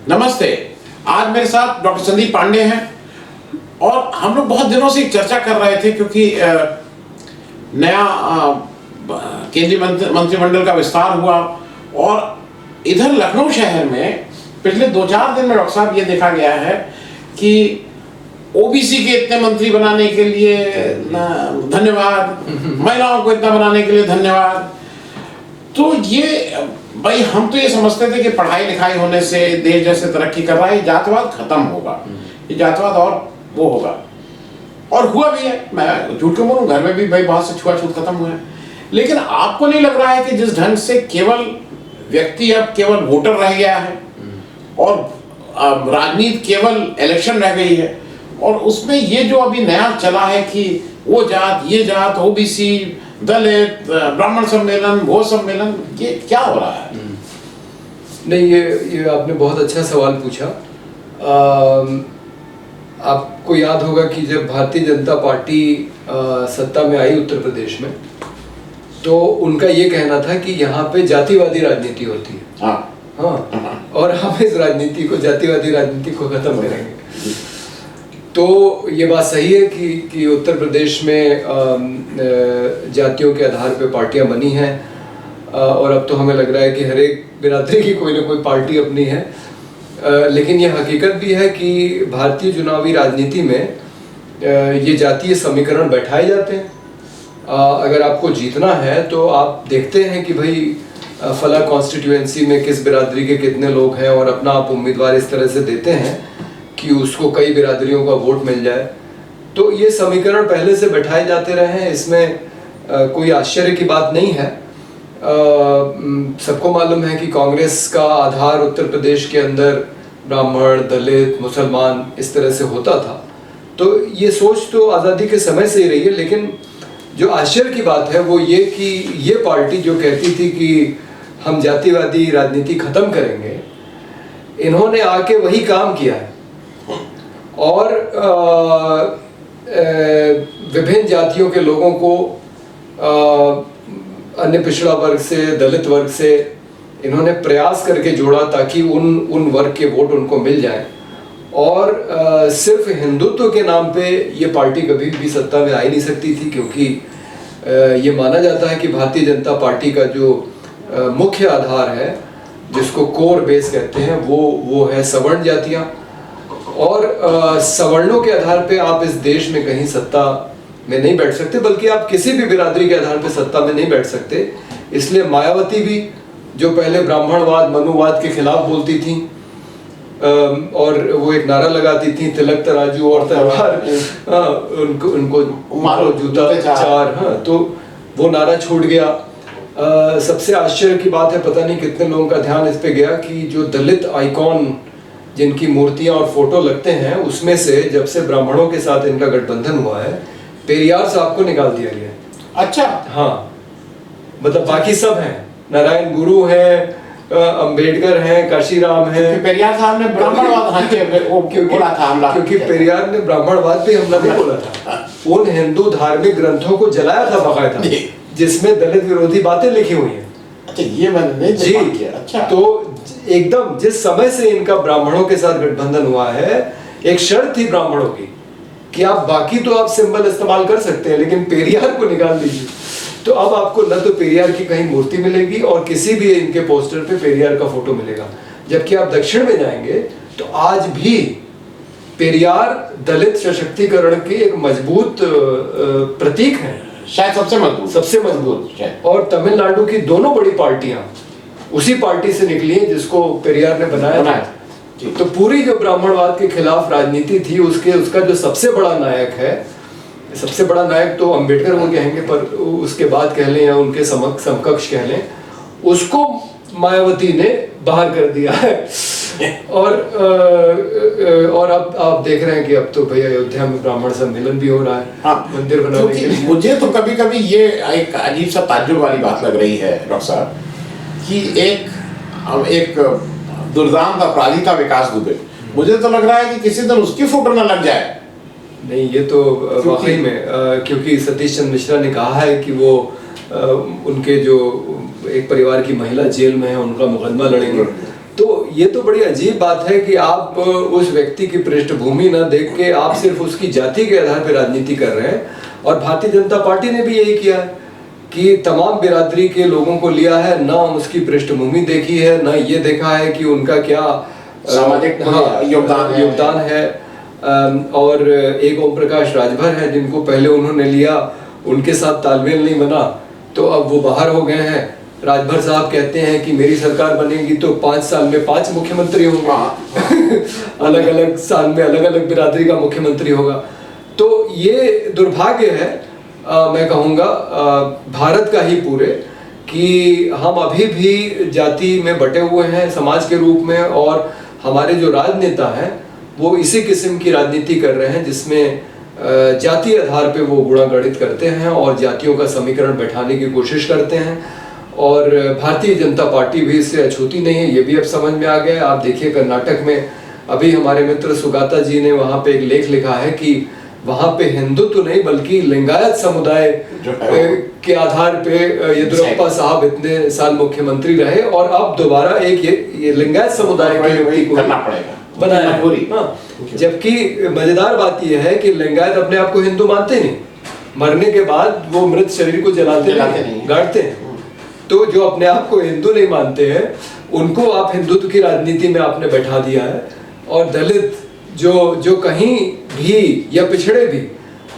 नमस्ते। आज मेरे साथ डॉक्टर संदीप पांडे हैं और हम लोग बहुत दिनों से चर्चा कर रहे थे क्योंकि नया केंद्रीय मंत्रिमंडल का विस्तार हुआ और इधर लखनऊ शहर में पिछले 2-4 दिन में डॉक्टर साहब ये देखा गया है कि ओबीसी के इतने मंत्री बनाने के लिए धन्यवाद, महिलाओं को इतना बनाने के लिए धन्यवाद। तो ये भाई हम तो ये समझते थे कि पढ़ाई लिखाई होने से देश जैसे तरक्की कर रहा है, जातिवाद खत्म होगा, ये जातिवाद और वो होगा, और हुआ भी है। मैं झूठ क्यों बोलूं, घर में भी भाई बहुत से छुआछूत खत्म हुए हैं। लेकिन आपको नहीं लग रहा है कि जिस ढंग से केवल व्यक्ति अब केवल वोटर रह गया है और राजनीति केवल इलेक्शन रह गई है, और उसमें ये जो अभी नया चला है कि वो जात, ये जात, ओबीसी, दलित, ब्राह्मण सम्मेलन, वो सम्मेलन, ये क्या हो रहा है? नहीं, ये आपने बहुत अच्छा सवाल पूछा। आपको याद होगा कि जब भारतीय जनता पार्टी सत्ता में आई उत्तर प्रदेश में, तो उनका ये कहना था कि यहाँ पे जातिवादी राजनीति होती है। हाँ, और हम इस राजनीति को, जातिवादी राजनीति को खत्म करेंगे। तो ये बात सही है कि उत्तर प्रदेश में जातियों के आधार पे पार्टियां बनी हैं, और अब तो हमें लग रहा है कि हर एक बिरादरी की कोई ना कोई पार्टी अपनी है। लेकिन ये हकीकत भी है कि भारतीय चुनावी राजनीति में ये जातीय समीकरण बैठाए जाते हैं। अगर आपको जीतना है तो आप देखते हैं कि भाई फला कॉन्स्टिट्यूएंसी में किस बिरादरी के कितने लोग हैं, और अपना आप उम्मीदवार इस तरह से देते हैं कि उसको कई बिरादरियों का वोट मिल जाए। तो ये समीकरण पहले से बैठाए जाते रहे हैं, इसमें कोई आश्चर्य की बात नहीं है। सबको मालूम है कि कांग्रेस का आधार उत्तर प्रदेश के अंदर ब्राह्मण, दलित, मुसलमान इस तरह से होता था। तो ये सोच तो आज़ादी के समय से ही रही है। लेकिन जो आश्चर्य की बात है वो ये कि ये पार्टी जो कहती थी कि हम जातिवादी राजनीति खत्म करेंगे, इन्होंने आके वही काम किया है और विभिन्न जातियों के लोगों को, अन्य पिछड़ा वर्ग से, दलित वर्ग से इन्होंने प्रयास करके जोड़ा ताकि उन वर्ग के वोट उनको मिल जाए। और सिर्फ हिंदुत्व के नाम पे ये पार्टी कभी भी सत्ता में आ ही नहीं सकती थी, क्योंकि ये माना जाता है कि भारतीय जनता पार्टी का जो मुख्य आधार है, जिसको कोर बेस कहते हैं, वो है सवर्ण जातियाँ। और सवर्णों के आधार पे आप इस देश में कहीं सत्ता में नहीं बैठ सकते, बल्कि आप किसी भी बिरादरी के आधार पे सत्ता में नहीं बैठ सकते। इसलिए मायावती भी, जो पहले ब्राह्मणवाद, मनुवाद के खिलाफ बोलती थी और वो एक नारा लगाती थी, तिलक तराजू और तलवार, उनको मारो जूता चार। हाँ, तो वो नारा छूट गया। सबसे आश्चर्य की बात है, पता नहीं कितने लोगों का ध्यान इस पे गया कि जो दलित आइकॉन जिनकी मूर्तियां और फोटो लगते हैं, उसमें से जब से ब्राह्मणों के साथ इनका गठबंधन हुआ है, पेरियार साहब को निकाल दिया गया। अच्छा। हाँ, मतलब बाकी सब हैं, नारायण गुरु हैं, अंबेडकर हैं, काशीराम हैं। पेरियार साहब ने ब्राह्मणवाद बोला था हमला, क्योंकि पेरियार ने ब्राह्मणवाद पे हमला नहीं बोला था। उन हिंदू धार्मिक ग्रंथों को जलाया था बाकायदा, जिसमें दलित विरोधी बातें लिखी हुई हैं। अच्छा, ये मैंने जी किया। अच्छा, तो एकदम जिस समय से इनका ब्राह्मणों के साथ गठबंधन हुआ है, एक शर्त थी ब्राह्मणों की कि आप बाकी तो आप सिंबल इस्तेमाल कर सकते हैं, लेकिन पेरियार को निकाल दीजिए। तो अब आपको न तो पेरियार की कहीं मूर्ति मिलेगी और किसी भी इनके पोस्टर पे पेरियार का फोटो मिलेगा। जबकि आप दक्षिण में जाएंगे तो आज भी पेरियार दलित सशक्तिकरण के एक मजबूत प्रतीक है, शायद सबसे मजबूत। और तमिलनाडु की दोनों बड़ी पार्टियां उसी पार्टी से निकली है जिसको पेरियार ने बनाया था। तो पूरी जो ब्राह्मणवाद के खिलाफ राजनीति थी, उसका जो सबसे बड़ा नायक है, सबसे बड़ा नायक तो अंबेडकर वो कहेंगे, पर उसके बाद कह लें या उनके समकक्ष कह लें, उसको मायावती ने बाहर कर दिया है। और अब आप देख रहे हैं कि अब तो भैया अयोध्या में ब्राह्मण सम्मेलन भी हो रहा है। हाँ, मंदिर बनाने के लिए। मुझे तो कभी कभी ये एक अजीब सा ताज्जुब वाली बात लग रही है डॉक्टर साहब, कि एक दुर्दांत अपराधी था विकास दुबे, मुझे तो लग रहा है कि किसी दिन उसकी फोटो न लग जाए। नहीं, ये तो वाकई में, क्योंकि सतीश चंद्र मिश्रा ने कहा है कि वो उनके जो एक परिवार की महिला जेल में है, उनका मुकदमा लड़ेंगे। तो ये तो बड़ी अजीब बात है कि आप उस व्यक्ति की पृष्ठभूमि ना देख के आप सिर्फ उसकी जाति के आधार पर राजनीति कर रहे हैं। और भारतीय जनता पार्टी ने भी यही किया है कि तमाम बिरादरी के लोगों को लिया है, ना उसकी पृष्ठभूमि देखी है, ना ये देखा है कि उनका क्या सामाजिक योगदान है। और एक ओम प्रकाश राजभर है जिनको पहले उन्होंने लिया, उनके साथ तालमेल नहीं बना तो अब वो बाहर हो गए हैं। राजभर साहब कहते हैं कि मेरी सरकार बनेगी तो 5 साल में 5 मुख्यमंत्री होंगे अलग अलग साल में अलग अलग बिरादरी का मुख्यमंत्री होगा। तो ये दुर्भाग्य है मैं कहूँगा भारत का ही पूरे, कि हम अभी भी जाति में बटे हुए हैं समाज के रूप में, और हमारे जो राजनेता हैं वो इसी किस्म की राजनीति कर रहे हैं जिसमें जातीय आधार पे वो गुणागणित करते हैं और जातियों का समीकरण बैठाने की कोशिश करते हैं। और भारतीय जनता पार्टी भी इससे अछूती नहीं है, ये भी अब समझ में आ गया है। आप देखिए कर्नाटक में अभी हमारे मित्र सुगाता जी ने वहाँ पे एक लेख लिखा है कि वहाँ पे हिंदुत्व नहीं बल्कि लिंगायत समुदाय के आधार पे येदियुरप्पा साहब इतने साल मुख्यमंत्री रहे, और अब दोबारा एक ये लिंगायत समुदाय के व्यक्ति को करना पड़ेगा बनाया। हाँ, जबकि मजेदार बात यह है कि लिंगायत अपने आप को हिंदू मानते नहीं, मरने के बाद वो मृत शरीर को जलाते नहीं, गाड़ते हैं। तो जो अपने आप को हिंदू नहीं मानते हैं उनको आप हिंदुत्व की राजनीति में आपने बैठा दिया है। और दलित जो कहीं भी या पिछड़े भी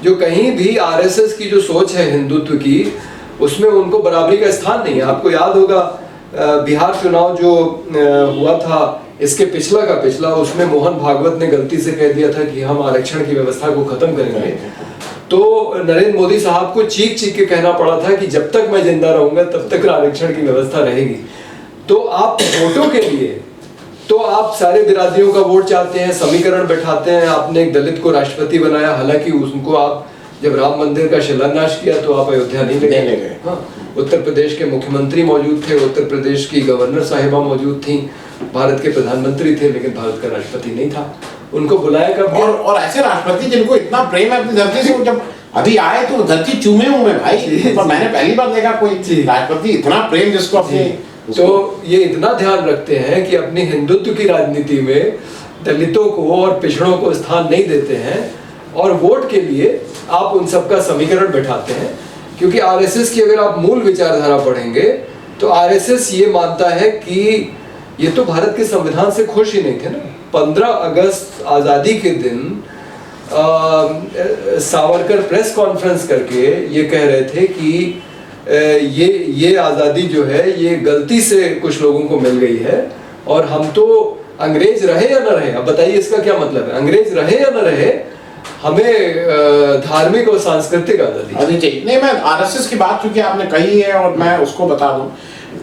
जो कहीं भी आरएसएस की जो सोच है हिंदुत्व की, उसमें उनको बराबरी का स्थान नहीं है। आपको याद होगा बिहार चुनाव जो हुआ था, इसके पिछला का पिछला, उसमें मोहन भागवत ने गलती से कह दिया था कि हम आरक्षण की व्यवस्था को खत्म करेंगे। तो नरेंद्र मोदी साहब को चीख चीख के कहना पड़ा था कि जब तक मैं जिंदा रहूंगा तब तक आरक्षण की व्यवस्था रहेगी। तो आप वोटों के लिए तो आप सारे बिरादरियों का वोट चाहते हैं, समीकरण बैठाते हैं। आपने एक दलित को राष्ट्रपति बनाया, हालांकि उनको आप जब राम मंदिर का शिलान्यास किया तो आप अयोध्या नहीं ले गए। हाँ, उत्तर प्रदेश के मुख्यमंत्री मौजूद थे, उत्तर प्रदेश की गवर्नर साहिबा मौजूद थी, भारत के प्रधानमंत्री थे, लेकिन भारत का राष्ट्रपति नहीं था। उनको बुलाया कब? और ऐसे राष्ट्रपति जिनको इतना प्रेम है अपनी धरती से, जब अभी आए तो धरती चूमे हुए भाई। पर मैंने पहली बार देखा कोई राष्ट्रपति इतना प्रेम जिसको अपने। तो ये इतना ध्यान रखते हैं कि अपनी हिंदुत्व की राजनीति में दलितों को और पिछड़ों को स्थान नहीं देते हैं, और वोट के लिए आप उन सबका समीकरण बैठाते हैं। क्योंकि आरएसएस की अगर आप मूल विचारधारा पढ़ेंगे तो आरएसएस ये मानता है कि ये तो भारत के संविधान से खुश ही नहीं थे ना। 15 अगस्त आज़ादी के दिन सावरकर प्रेस कॉन्फ्रेंस करके ये कह रहे थे कि ये आज़ादी जो है ये गलती से कुछ लोगों को मिल गई है, और हम तो अंग्रेज रहे या न रहे, अब बताइए इसका क्या मतलब है? अंग्रेज रहे या न रहे, हमें धार्मिक और सांस्कृतिक आज़ादी चाहिए। नहीं, मैं आरएसएस की बात चूंकि आपने कही है और मैं उसको बता दूं,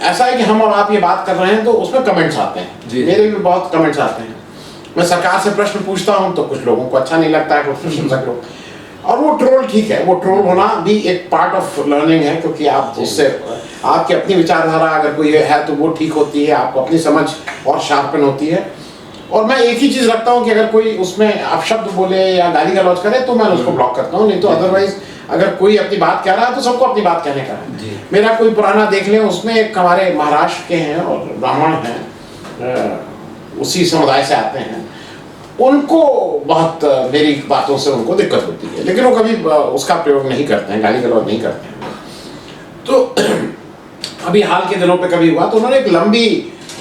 ऐसा है कि हम और आप ये बात कर रहे हैं तो उसमें कमेंट्स आते हैं, मेरे भी बहुत कमेंट्स आते हैं। मैं सरकार से प्रश्न पूछता हूं तो कुछ लोगों को अच्छा नहीं लगता है, कुछ प्रशंसक लोग, और वो ट्रोल ठीक है, वो ट्रोल होना भी एक पार्ट ऑफ लर्निंग है, क्योंकि आप उससे आपकी अपनी विचारधारा अगर कोई है तो वो ठीक होती है, आपको अपनी समझ और शार्पन होती है। और मैं एक ही चीज रखता हूँ कि अगर कोई उसमें अपशब्द बोले या गाली गलौज करे तो मैं उसको ब्लॉक करता हूँ, नहीं तो अदरवाइज अगर कोई अपनी बात कह रहा है तो सबको अपनी बात कहने का है। मेरा कोई पुराना देख लें, उसमें एक हमारे महाराष्ट्र के हैं और ब्राह्मण हैं, उसी समुदाय से आते हैं, उनको बहुत मेरी बातों से उनको दिक्कत होती है, लेकिन वो कभी उसका प्रयोग नहीं करते हैं, गाली गलौज नहीं करते हैं। तो अभी हाल के दिनों पे कभी हुआ तो उन्होंने एक लंबी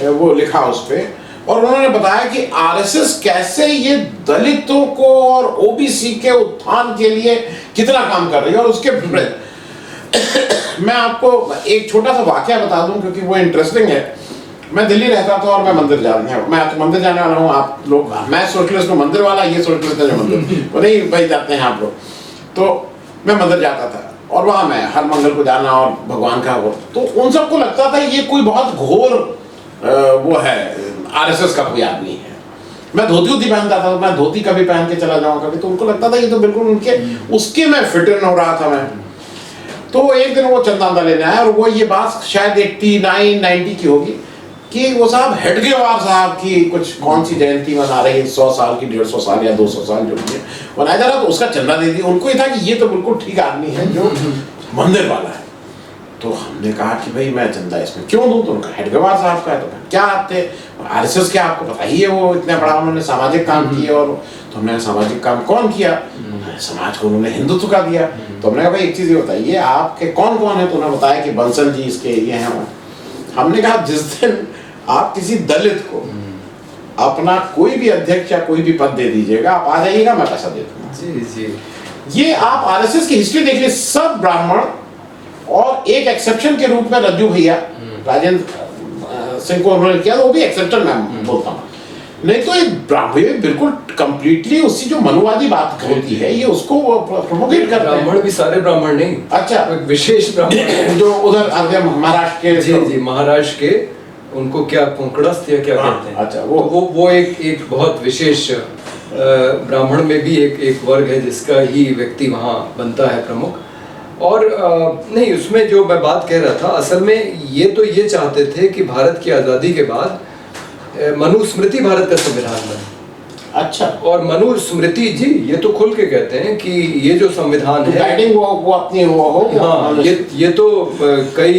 वो लिखा उस पर, और उन्होंने बताया कि आरएसएस कैसे ये दलितों को और ओबीसी के उत्थान के लिए कितना काम कर रही है। और उसके मैं आपको एक छोटा सा वाकया बता दूं क्योंकि वो इंटरेस्टिंग है। मैं दिल्ली रहता था और मैं मंदिर जाने वाला हूँ। आप लोग, मैं सोशलिस्ट हूँ, मंदिर वाला ये सोशलिस्ट है जो मंदिर वो नहीं भाई जाते हैं आप लोग। तो मैं मंदिर जाता था और वहाँ मैं हर मंगल को जाना और भगवान का वो, तो उन सबको लगता था ये कोई बहुत घोर वो है, आरएसएस का कोई आदमी है। मैं धोती पहनता था, मैं धोती कभी पहन के चला जाऊँ कभी, तो उनको लगता था ये तो बिल्कुल उनके उसके में फिट इन हो रहा था मैं। तो एक दिन वो चंदा लेने आया और वो ये बात शायद 89-90 की होगी कि वो साहब हेडगेवार साहब की कुछ कौन सी जयंती मना रही है, 100 साल की, 150 साल या 200 साल जो भी मनाया जा रहा, तो उसका चंदा दे दिया। उनको ये था कि ये तो बिल्कुल ठीक आदमी है जो मंदिर वाला है। तो हमने कहा कि भाई मैं चंदा इसमें क्यों दूं, तो उनका हेडगेवार साहब का है। तो क्या आते आरएसएस के आपको पता ही है, वो इतना बड़ा उन्होंने सामाजिक काम किया, और तो हमने सामाजिक काम कौन किया, समाज को उन्होंने हिंदुत्व का दिया। तो हमने कहा भाई एक चीज ये बताइए आपके कौन कौन है, तो उन्होंने बताया कि बंसल जी इसके ये हैं। हमने कहा जिस दिन आप किसी दलित को अपना कोई भी अध्यक्ष या कोई भी पद दे दीजिएगा, आप आ जाइएगा, मैं पैसा दे दूंगा। जी जी। ये आप आरएसएस की हिस्ट्री देखिए, सब ब्राह्मण, और एक एक्सेप्शन के रूप में रज्जू भैया राजेंद्र सिंह को उन्होंने किया, तो वो भी एक्सेप्शन मैं बोलता हूँ, नहीं तो एक ब्राह्मण बिल्कुल कंप्लीटली उसकी जो मनुवादी बात होती है ये उसको प्रोपोगेट करते हैं। ब्राह्मण भी सारे ब्राह्मण नहीं, अच्छा, एक विशेष ब्राह्मण जो उधर महाराष्ट्र के, जी जी, महाराष्ट्र के, उनको क्या कोंकणस्थ या क्या कहते हैं, अच्छा, वो एक बहुत विशेष ब्राह्मण में भी एक वर्ग है जिसका ही व्यक्ति वहाँ बनता है प्रमुख। और नहीं, उसमें जो मैं बात कह रहा था, असल में ये चाहते थे कि भारत की आज़ादी के बाद मनुस्मृति भारत का संविधान बने। अच्छा, और मनुस्मृति जी ये तो खुल के कहते हैं कि ये जो संविधान है, गाइडिंग वो अपनी हो। हाँ, ये तो कई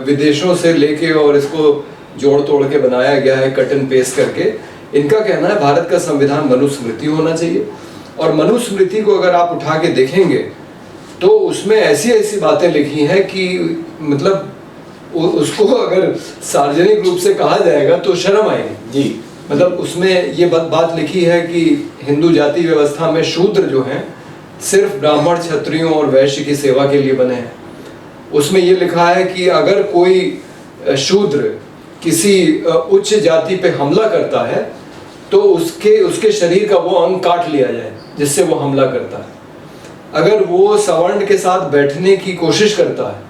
विदेशों से लेके और इसको जोड़ तोड़ के बनाया गया है, कट एंड पेस्ट करके। इनका कहना है भारत का संविधान मनुस्मृति होना चाहिए, और मनुस्मृति को अगर आप उठा के देखेंगे तो उसमें ऐसी ऐसी बातें लिखी हैं कि मतलब उसको अगर सार्वजनिक रूप से कहा जाएगा तो शर्म आएगी जी। मतलब उसमें ये बात लिखी है कि हिंदू जाति व्यवस्था में शूद्र जो हैं सिर्फ ब्राह्मण, क्षत्रियों और वैश्य की सेवा के लिए बने हैं। उसमें ये लिखा है कि अगर कोई शूद्र किसी उच्च जाति पे हमला करता है तो उसके शरीर का वो अंग काट लिया जाए जिससे वो हमला करता है। अगर वो सवर्ण के साथ बैठने की कोशिश करता है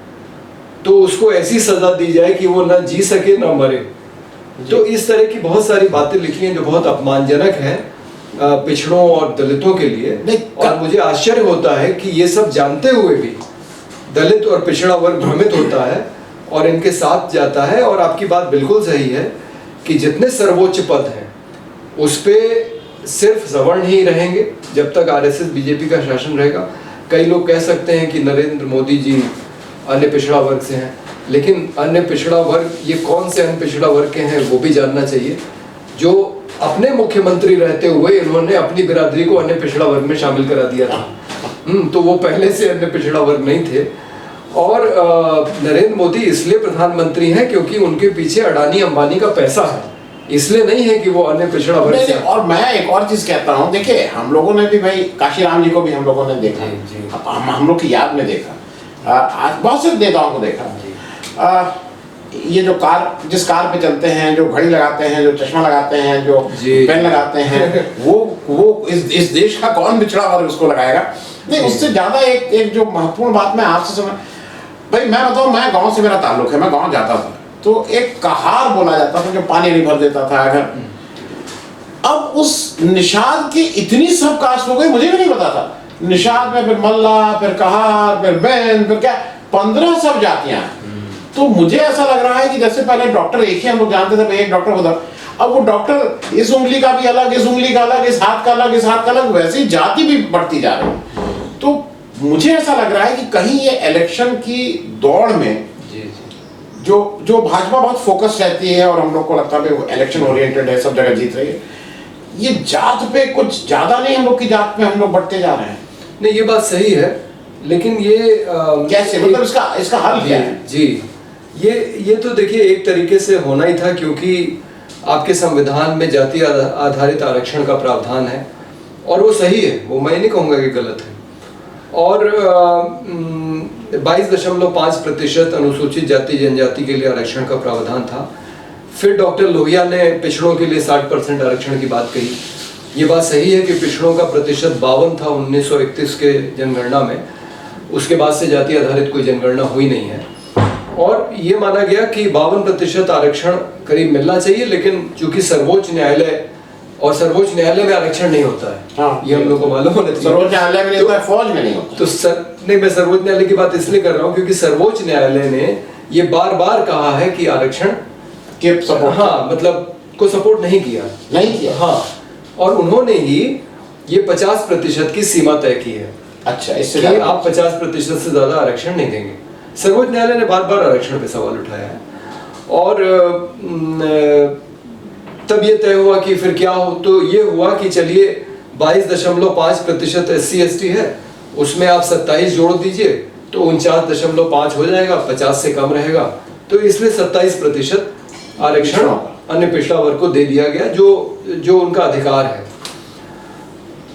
तो उसको ऐसी सजा दी जाए कि वो ना जी सके ना मरे। तो इस तरह की बहुत सारी बातें लिखी हैं जो बहुत अपमानजनक हैं पिछड़ों और दलितों के लिए। और मुझे आश्चर्य होता है कि ये सब जानते हुए भी दलित और पिछड़ा वर्ग भ्रमित होता है और इनके साथ जाता है। और आपकी बात बिल्कुल सही है कि जितने सर्वोच्च पद हैं उस पे सिर्फ सवर्ण ही रहेंगे जब तक आरएसएस बीजेपी का शासन रहेगा। कई लोग कह सकते हैं कि नरेंद्र मोदी जी अन्य पिछड़ा वर्ग से हैं, लेकिन अन्य पिछड़ा वर्ग ये कौन से अन्य पिछड़ा वर्ग के हैं वो भी जानना चाहिए। जो अपने मुख्यमंत्री रहते हुए इन्होंने अपनी बिरादरी को अन्य पिछड़ा वर्ग में शामिल करा दिया था। तो वो पहले से अन्य पिछड़ा वर्ग नहीं थे। और नरेंद्र मोदी इसलिए प्रधानमंत्री हैं क्योंकि उनके पीछे अडानी अंबानी का पैसा है, इसलिए नहीं है कि वो अन्य पिछड़ा वर्ग से। और मैं एक और चीज कहता हूँ, देखिए हम लोगों ने भी भाई काशीराम जी को भी हम लोगों ने देखा, हम लोग की याद में देखा, आज बहुत से नेताओं को देखा। ये जो जिस कार पे चलते हैं, जो घड़ी लगाते हैं, जो चश्मा लगाते हैं, जो पेन लगाते हैं, वो इस देश का कौन पिछड़ा वर्ग उसको लगाएगा? नहीं, उससे ज्यादा एक जो महत्वपूर्ण बात मैं आपसे समझ, भाई मैं बताऊं, मैं गांव से मेरा ताल्लुक है, मैं गांव जाता था तो एक कहार बोला जाता था जो पानी नहीं भर देता था अगर। अब उस निषाद की इतनी सब कास्ट हो गई, मुझे भी नहीं पता था। निषाद में फिर मल्ला, फिर कहार, फिर बैन, फिर क्या 15 सब जातियां हैं। तो मुझे ऐसा लग रहा है कि जैसे पहले डॉक्टर एक ही हम लोग जानते थे, एक डॉक्टर होता, अब वो डॉक्टर इस उंगली का भी अलग, इस उंगली का अलग, इस हाथ का अलग, इस हाथ का अलग, वैसे ही जाति भी बढ़ती जा रही है। तो मुझे ऐसा लग रहा है कि कहीं ये इलेक्शन की दौड़ में जो भाजपा बहुत फोकस रहती है और हम लोग को लगता है वो इलेक्शन ओरिएंटेड है, सब जगह जीत रही है, ये जात पे कुछ ज्यादा नहीं, हम लोग की जात पे हम लोग बढ़ते जा रहे हैं। नहीं, ये बात सही है, लेकिन ये कैसे, मतलब इसका हल क्या है? जी, ये तो देखिए एक तरीके से होना ही था, क्योंकि आपके संविधान में जाति आधारित आरक्षण का प्रावधान है और वो सही है, वो मैं नहीं कहूँगा कि गलत है। और 22.5% अनुसूचित जाति जनजाति के लिए आरक्षण का प्रावधान था। फिर डॉक्टर लोहिया ने पिछड़ों के लिए 60% आरक्षण की बात कही। ये बात सही है कि पिछड़ों का प्रतिशत 52 था 1931 के जनगणना में, उसके बाद से जाति आधारित कोई जनगणना हुई नहीं है। और ये माना गया कि 52% आरक्षण करीब मिलना चाहिए, लेकिन चूंकि सर्वोच्च न्यायालय में आरक्षण नहीं होता है। हाँ, ये हम लोग को मालूम होना चाहिए। सर्वोच्च न्यायालय में नहीं होता है, फौज में नहीं होता। तो नहीं, मैं सर्वोच्च न्यायालय की बात इसलिए कर रहा हूँ क्योंकि सर्वोच्च न्यायालय ने ये बार बार कहा है कि आरक्षण के सपोर्ट, हाँ, मतलब को सपोर्ट नहीं किया। हाँ, और उन्होंने ही ये 50% की सीमा तय की है। अच्छा, इससे कि आप 50% से ज्यादा आरक्षण नहीं देंगे। सर्वोच्च न्यायालय ने बार बार आरक्षण पे सवाल उठाया है। और तब ये तय हुआ कि फिर क्या हो, तो ये हुआ कि चलिए 22.5% SC/ST है, उसमें आप 27 जोड़ दीजिए तो 49.5 हो जाएगा, 50 से कम रहेगा, तो इसलिए 27% आरक्षण अन्य पिछड़ा वर्ग को दे दिया गया, जो उनका अधिकार है।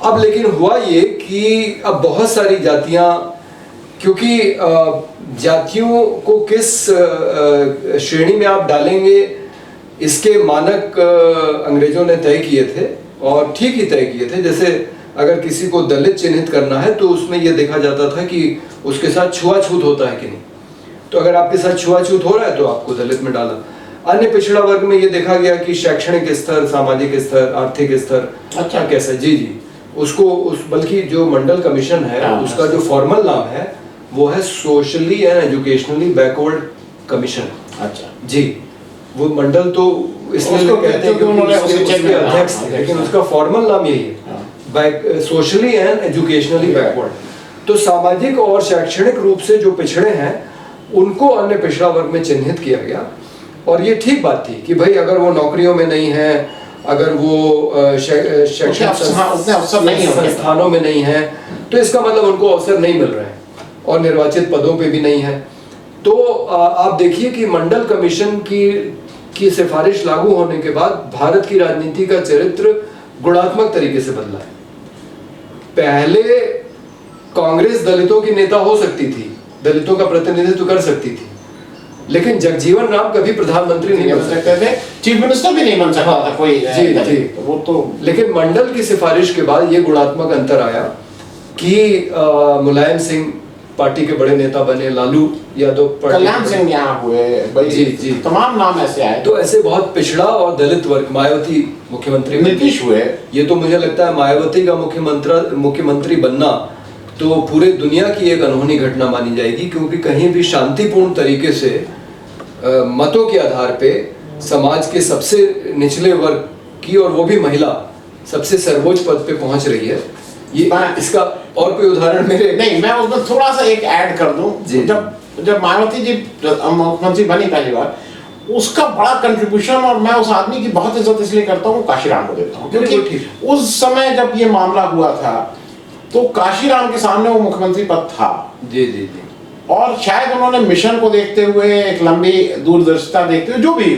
अब लेकिन हुआ ये कि अब बहुत सारी जातियां, क्योंकि जातियों को किस श्रेणी में आप डालेंगे इसके मानक अंग्रेजों ने तय किए थे, और ठीक ही तय किए थे। जैसे अगर किसी को दलित चिन्हित करना है तो उसमें यह देखा जाता था कि उसके साथ छुआछूत होता है कि नहीं, तो अगर आपके साथ छुआछूत हो रहा है तो आपको दलित में डाला। अन्य पिछड़ा वर्ग में ये देखा गया कि शैक्षणिक स्तर, सामाजिक स्तर, आर्थिक स्तर अच्छा कैसा, जी उसको बल्कि जो मंडल कमीशन है उसका जो फॉर्मल नाम है वो है socially and educationally backward commission. अच्छा जी, वो मंडल तो इसलिए कहते हैं क्योंकि उसके अध्यक्ष थे, लेकिन उसका फॉर्मल नाम यही है, सोशली एंड एजुकेशनली बैकवर्ड। तो सामाजिक और शैक्षणिक रूप से जो पिछड़े हैं उनको अन्य पिछड़ा वर्ग में चिन्हित किया गया, और ये ठीक बात थी कि भाई अगर वो नौकरियों में नहीं है, अगर वो शैक्षणिक संस्थानों में नहीं है, तो इसका मतलब उनको अवसर नहीं मिल रहे हैं, और निर्वाचित पदों पे भी नहीं है। तो आप देखिए कि मंडल कमीशन की सिफारिश लागू होने के बाद भारत की राजनीति का चरित्र गुणात्मक तरीके से बदला है। पहले कांग्रेस दलितों की नेता हो सकती थी, दलितों का प्रतिनिधित्व कर सकती थी, लेकिन जगजीवन राम कभी प्रधानमंत्री नहीं बन सकते थे, चीफ मिनिस्टर भी नहीं बन सकता था कोई। जी वो तो, लेकिन मंडल की सिफारिश के बाद ये गुणात्मक अंतर आया कि मुलायम सिंह पार्टी के बड़े नेता बने, लालू यादव, कल्याण सिंह यहाँ हुए, जी तमाम नाम ऐसे आए, तो ऐसे बहुत पिछड़ा और दलित वर्ग, मायावती मुख्यमंत्री, नीतीश हुए। ये तो मुझे लगता है मायावती का मुख्यमंत्री बनना तो पूरे दुनिया की एक अनहोनी घटना मानी जाएगी, क्योंकि कहीं भी शांतिपूर्ण तरीके से मतों के आधार पे समाज के सबसे निचले वर्ग की, और वो भी महिला, सबसे सर्वोच्च पद पे पहुंच रही है। ये इसका और कोई उदाहरण मेरे नहीं, मैं उसमें थोड़ा सा एक ऐड कर दूं। जब मायावती जी मुख्यमंत्री बनी पहली बार, उसका बड़ा कंट्रीब्यूशन, और मैं उस आदमी की बहुत इज्जत इसलिए करता हूँ, काशीराम को देता हूँ, क्योंकि उस समय जब ये मामला हुआ था तो काशीराम के सामने वो मुख्यमंत्री पद था। जी और शायद उन्होंने मिशन को देखते हुए, एक लंबी दूरदर्शिता देखते हुए, जो भी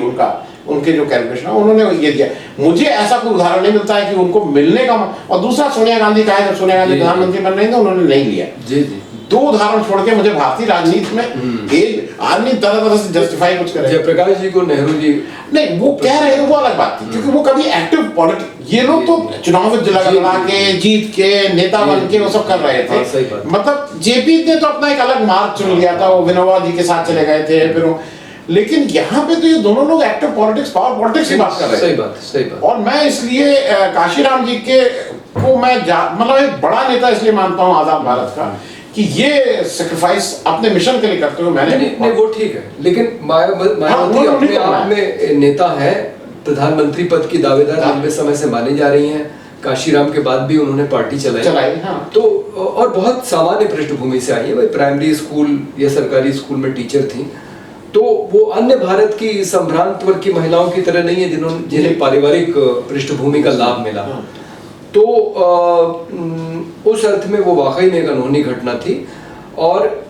उनके जो कैलकुलेशन है, उन्होंने ये दिया। मुझे ऐसा कोई उदाहरण नहीं मिलता है कि उनको मिलने का। और दूसरा, सोनिया गांधी का है, जब सोनिया गांधी प्रधानमंत्री बन रही थी उन्होंने नहीं लिया। जी दो उदाहरण छोड़ के मुझे भारतीय राजनीति में एक आदमी तरह से जस्टिफाई कुछ करे। जयप्रकाश जी को नेहरू जी नहीं, वो कह रहे हैं, वो अलग बात थी, क्योंकि वो कभी एक्टिव पॉलिटिक्स, ये लोग तो चुनाव में लड़ा के जीत के नेता बन के वो सब कर रहे थे। मतलब जेपी ने तो अपना एक अलग मार्ग चुन लिया था, वो विनोबा जी के साथ चले गए थे फिर, लेकिन यहाँ पे तो ये दोनों लोग एक्टिव पॉलिटिक्स, पावर पॉलिटिक्स की बात कर रहे हैं। सही बात। और मैं इसलिए काशीराम जी को मैं मतलब एक बड़ा नेता इसलिए मानता हूँ आजाद भारत का, कि ये सैक्रिफाइस अपने मिशन के लिए करते हुए मैंने नहीं वो ठीक है, लेकिन मायावती अपने आप में नेता है, प्रधानमंत्री पद की दावेदार लंबे समय से मानी जा रही हैं। काशीराम के बाद भी उन्होंने पार्टी चलाई। तो और बहुत सामान्य पृष्ठभूमि से आई है, भाई प्राइमरी स्कूल या सरकारी स्कूल में टीचर थी, तो वो अन्य भारत की संभ्रांत वर्ग की महिलाओं की तरह नहीं है जिन्हें पारिवारिक पृष्ठभूमि का लाभ मिला। तो उस अर्थ में वो वाकई में एक अनहोनी घटना थी। और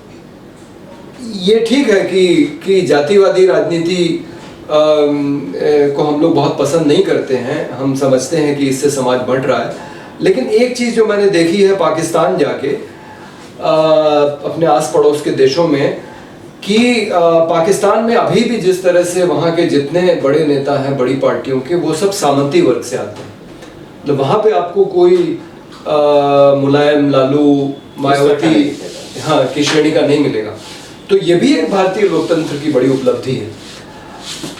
ये ठीक है कि जातिवादी राजनीति को हम लोग बहुत पसंद नहीं करते हैं, हम समझते हैं कि इससे समाज बढ़ रहा है। लेकिन एक चीज़ जो मैंने देखी है पाकिस्तान जाके, अपने आस पड़ोस के देशों में, कि पाकिस्तान में अभी भी जिस तरह से वहाँ के जितने बड़े नेता हैं बड़ी पार्टियों के, वो सब सामंती वर्ग से आते हैं। मतलब वहाँ पे आपको कोई मुलायम, लालू, मायावती की श्रेणी का नहीं मिलेगा। तो ये भी एक भारतीय लोकतंत्र की बड़ी उपलब्धि है।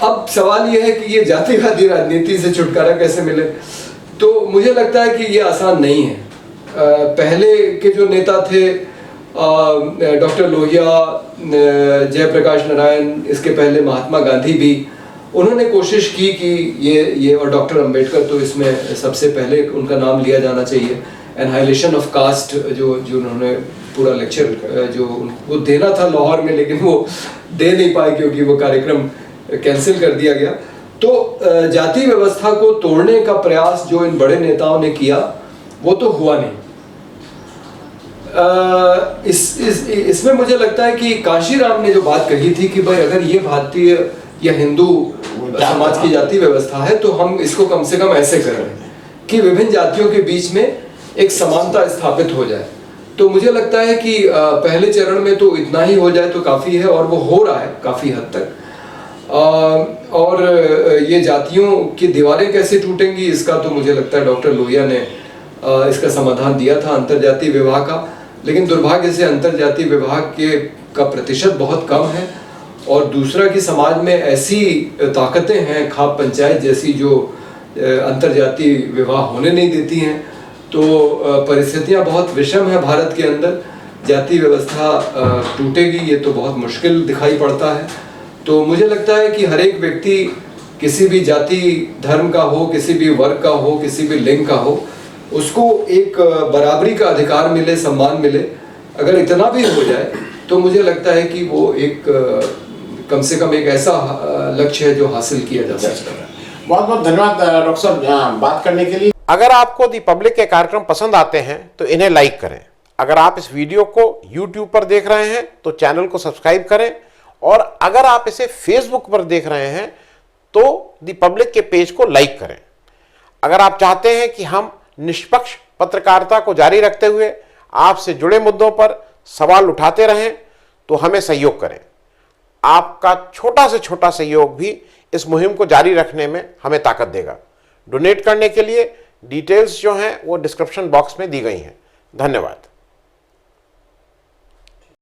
अब सवाल ये है कि ये जातिवादी राजनीति से छुटकारा कैसे मिले। तो मुझे लगता है कि ये आसान नहीं है। पहले के जो नेता थे, डॉक्टर लोहिया, जयप्रकाश नारायण, इसके पहले महात्मा गांधी भी, उन्होंने कोशिश की कि ये और डॉक्टर अंबेडकर तो इसमें सबसे पहले उनका नाम लिया जाना चाहिए। एनहाइलेशन ऑफ कास्ट जो उन्होंने पूरा लेक्चर जो उनको देना था लाहौर में, लेकिन वो दे नहीं पाए क्योंकि वो कार्यक्रम कैंसिल कर दिया गया। तो जाति व्यवस्था को तोड़ने का प्रयास जो इन बड़े नेताओं ने किया वो तो हुआ नहीं। इसमें मुझे लगता है कि कांशीराम ने जो बात कही थी कि भाई अगर ये भारतीय या हिंदू समाज की जाति व्यवस्था है तो हम इसको कम से कम ऐसे करें कि विभिन्न जातियों के बीच में एक समानता स्थापित हो जाए। तो मुझे लगता है कि पहले चरण में तो इतना ही हो जाए तो काफ़ी है, और वो हो रहा है काफ़ी हद तक। और ये जातियों की दीवारें कैसे टूटेंगी इसका तो मुझे लगता है डॉक्टर लोहिया ने इसका समाधान दिया था अंतर्जातीय विवाह का, लेकिन दुर्भाग्य से अंतर्जातीय विवाह का प्रतिशत बहुत कम है। और दूसरा कि समाज में ऐसी ताकतें हैं, खाप पंचायत जैसी, जो अंतर्जातीय विवाह होने नहीं देती हैं। तो परिस्थितियां बहुत विषम है भारत के अंदर। जाति व्यवस्था टूटेगी ये तो बहुत मुश्किल दिखाई पड़ता है। तो मुझे लगता है कि हर एक व्यक्ति किसी भी जाति धर्म का हो, किसी भी वर्ग का हो, किसी भी लिंग का हो, उसको एक बराबरी का अधिकार मिले, सम्मान मिले। अगर इतना भी हो जाए तो मुझे लगता है कि वो एक कम से कम एक ऐसा लक्ष्य है जो हासिल किया जा सकता है। बहुत बहुत धन्यवाद डॉक्टर साहब बात करने के लिए। अगर आपको दी पब्लिक के कार्यक्रम पसंद आते हैं तो इन्हें लाइक करें। अगर आप इस वीडियो को YouTube पर देख रहे हैं तो चैनल को सब्सक्राइब करें, और अगर आप इसे Facebook पर देख रहे हैं तो दी पब्लिक के पेज को लाइक करें। अगर आप चाहते हैं कि हम निष्पक्ष पत्रकारिता को जारी रखते हुए आपसे जुड़े मुद्दों पर सवाल उठाते रहें तो हमें सहयोग करें। आपका छोटा से छोटा सहयोग भी इस मुहिम को जारी रखने में हमें ताकत देगा। डोनेट करने के लिए डिटेल्स जो हैं वो डिस्क्रिप्शन बॉक्स में दी गई हैं। धन्यवाद।